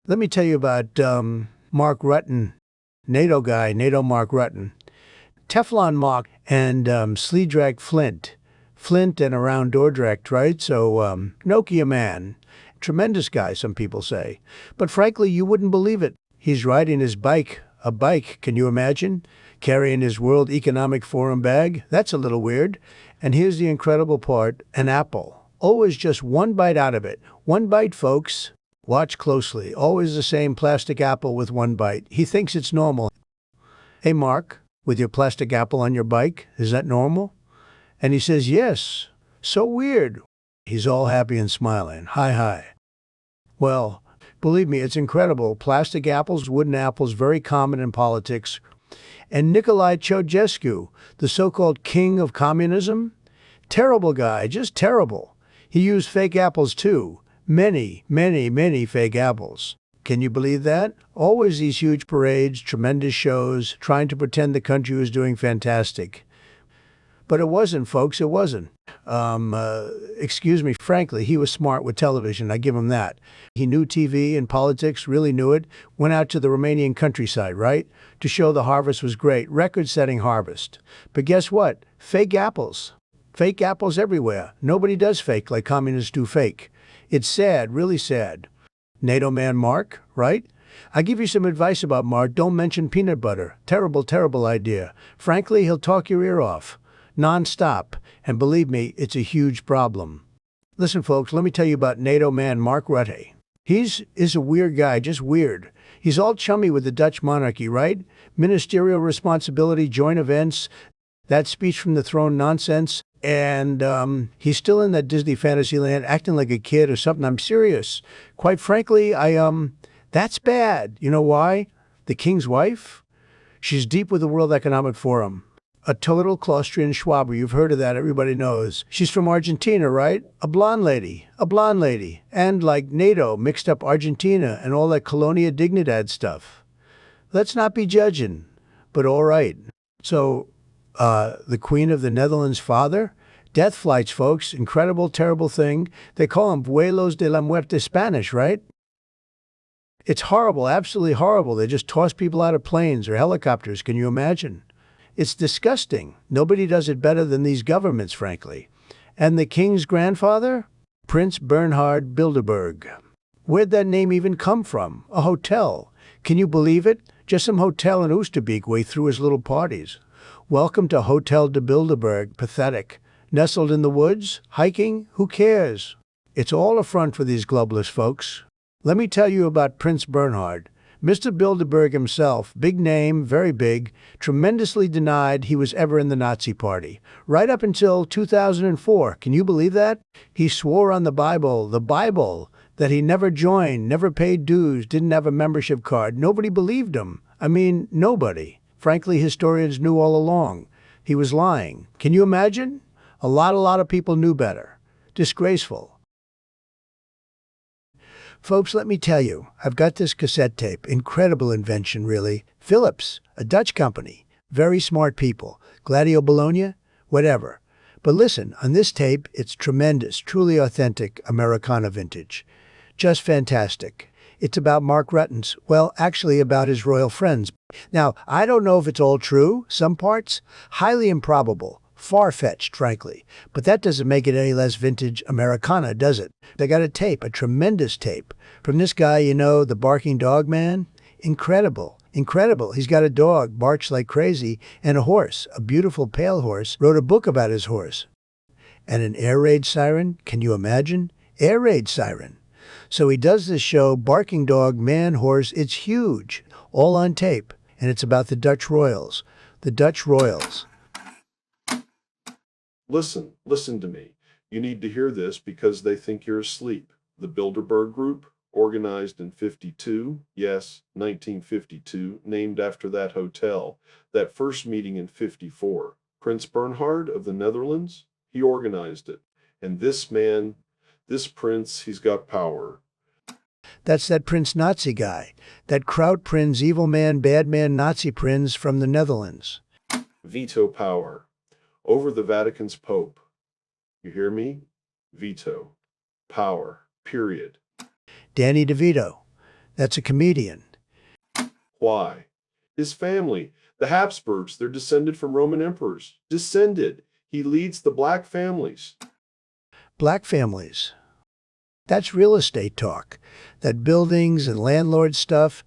Let me tell you about Mark Rutten, NATO guy, NATO Mark Rutten. Teflon Mark and Sleedrack Flint. Flint and around Dordrecht, right? So Nokia man. Tremendous guy, some people say. But frankly, you wouldn't believe it. He's riding his bike. A bike, can you imagine? Carrying his World Economic Forum bag? That's a little weird. And here's the incredible part, an apple. Always just one bite out of it. One bite, folks. Watch closely. Always the same plastic apple with one bite. He thinks it's normal. Hey, Mark, with your plastic apple on your bike, is that normal? And he says, yes. So weird. He's all happy and smiling. Hi, hi. Well, believe me, it's incredible. Plastic apples, wooden apples, very common in politics. And Nicolae Ceausescu, the so-called king of communism, terrible guy, just terrible. He used fake apples too. Many, many, many fake apples. Can you believe that? Always these huge parades, tremendous shows, trying to pretend the country was doing fantastic. But it wasn't, folks, it wasn't. Excuse me, frankly, he was smart with television, I give him that. He knew TV and politics, really knew it, went out to the Romanian countryside, right? To show the harvest was great, record-setting harvest. But guess what? Fake apples. Fake apples everywhere. Nobody does fake like communists do fake. It's sad, really sad. NATO man Mark, right? I give you some advice about Mark. Don't mention peanut butter. Terrible, terrible idea. Frankly, he'll talk your ear off. Non-stop. And believe me, it's a huge problem. Listen, folks, let me tell you about NATO man Mark Rutte. He's a weird guy, just weird. He's all chummy with the Dutch monarchy, right? Ministerial responsibility, joint events, that speech from the throne nonsense. And he's still in that Disney Fantasyland acting like a kid or something. I'm serious. Quite frankly, that's bad. You know why? The king's wife? She's deep with the World Economic Forum. A total Claustrian Schwaber. You've heard of that. Everybody knows. She's from Argentina, right? A blonde lady. A blonde lady. And like NATO mixed up Argentina and all that Colonia Dignidad stuff. Let's not be judging, but all right. So, the Queen of the Netherlands' father? Death flights, folks. Incredible, terrible thing. They call them vuelos de la muerte Spanish, right? It's horrible, absolutely horrible. They just toss people out of planes or helicopters. Can you imagine? It's disgusting. Nobody does it better than these governments, frankly. And the king's grandfather? Prince Bernhard Bilderberg. Where'd that name even come from? A hotel. Can you believe it? Just some hotel in Oosterbeek where he threw his little parties. Welcome to Hotel de Bilderberg. Pathetic. Nestled in the woods? Hiking? Who cares? It's all a front for these globalist folks. Let me tell you about Prince Bernhard. Mr. Bilderberg himself, big name, very big, tremendously denied he was ever in the Nazi Party. Right up until 2004. Can you believe that? He swore on the Bible, that he never joined, never paid dues, didn't have a membership card. Nobody believed him. I mean, nobody. Frankly, historians knew all along. He was lying. Can you imagine? A lot of people knew better. Disgraceful. Folks, let me tell you, I've got this cassette tape. Incredible invention, really. Philips, a Dutch company. Very smart people. Gladio Bologna? Whatever. But listen, on this tape, it's tremendous, truly authentic Americana vintage. Just fantastic. It's about Mark Rutten's, well, actually about his royal friends. Now, I don't know if it's all true, some parts. Highly improbable. Far-fetched, frankly. But that doesn't make it any less vintage Americana, does it? They got a tape, a tremendous tape. From this guy, you know, the barking dog man. Incredible. Incredible. He's got a dog, barks like crazy, and a horse, a beautiful pale horse, wrote a book about his horse. And an air raid siren, can you imagine? Air raid siren. So he does this show, Barking Dog, Man, Horse. It's huge, all on tape. And it's about the Dutch royals. The Dutch royals. Listen to me. You need to hear this because they think you're asleep. The Bilderberg Group, organized in 52, yes, 1952, named after that hotel. That first meeting in 54. Prince Bernhard of the Netherlands, he organized it. And this man, this prince, he's got power. That's that Prince Nazi guy. That Kraut Prince, evil man, bad man, Nazi prince from the Netherlands. Veto power. Over the Vatican's Pope. You hear me? Veto. Power. Period. Danny DeVito. That's a comedian. Why? His family, the Habsburgs, they're descended from Roman emperors. Descended. He leads the black families. Black families. That's real estate talk. That buildings and landlord stuff.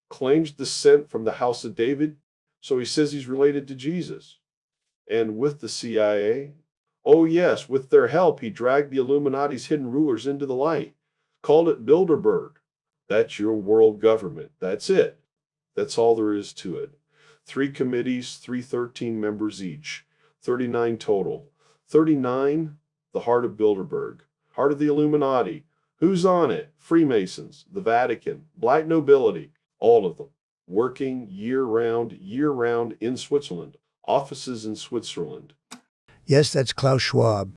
Claims descent from the house of David, so he says he's related to Jesus. And with the CIA? Oh, yes, with their help, he dragged the Illuminati's hidden rulers into the light. Called it Bilderberg. That's your world government. That's it. That's all there is to it. 3 committees, 313 members each. 39 total. 39, the heart of Bilderberg. Heart of the Illuminati. Who's on it? Freemasons, the Vatican, black nobility, all of them. Working year round in Switzerland. Offices in Switzerland. Yes, that's Klaus Schwab.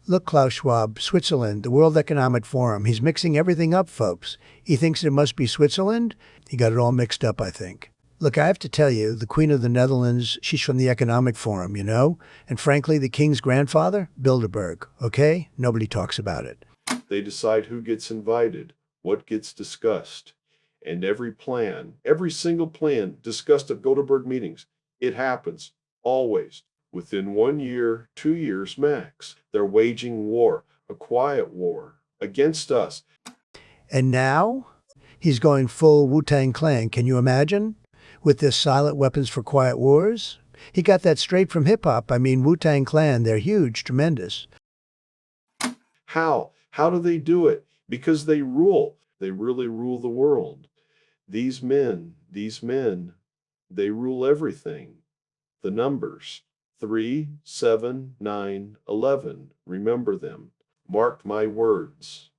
Look, Klaus Schwab, Switzerland, the World Economic Forum. He's mixing everything up, folks. He thinks it must be Switzerland. He got it all mixed up, I think. Look, I have to tell you, the Queen of the Netherlands, she's from the Economic Forum, you know? And frankly, the King's grandfather, Bilderberg, okay? Nobody talks about it. They decide who gets invited, what gets discussed. And every single plan discussed at Bilderberg meetings, it happens, always. Within 1 year, 2 years max, they're waging war, a quiet war, against us. And now, he's going full Wu-Tang Clan, can you imagine? With their silent weapons for quiet wars? He got that straight from hip-hop. I mean, Wu-Tang Clan, they're huge, tremendous. How? How do they do it? Because they rule. They really rule the world. These men, they rule everything. The numbers. 3, 7, 9, 11. Remember them. Mark my words.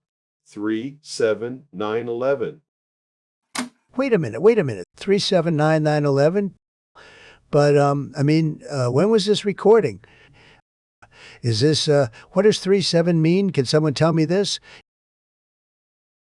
3, 7, 9, 11. Wait a minute. 3, 7, 9, 9, 11? But, when was this recording? Is this, what does 3, 7 mean? Can someone tell me this?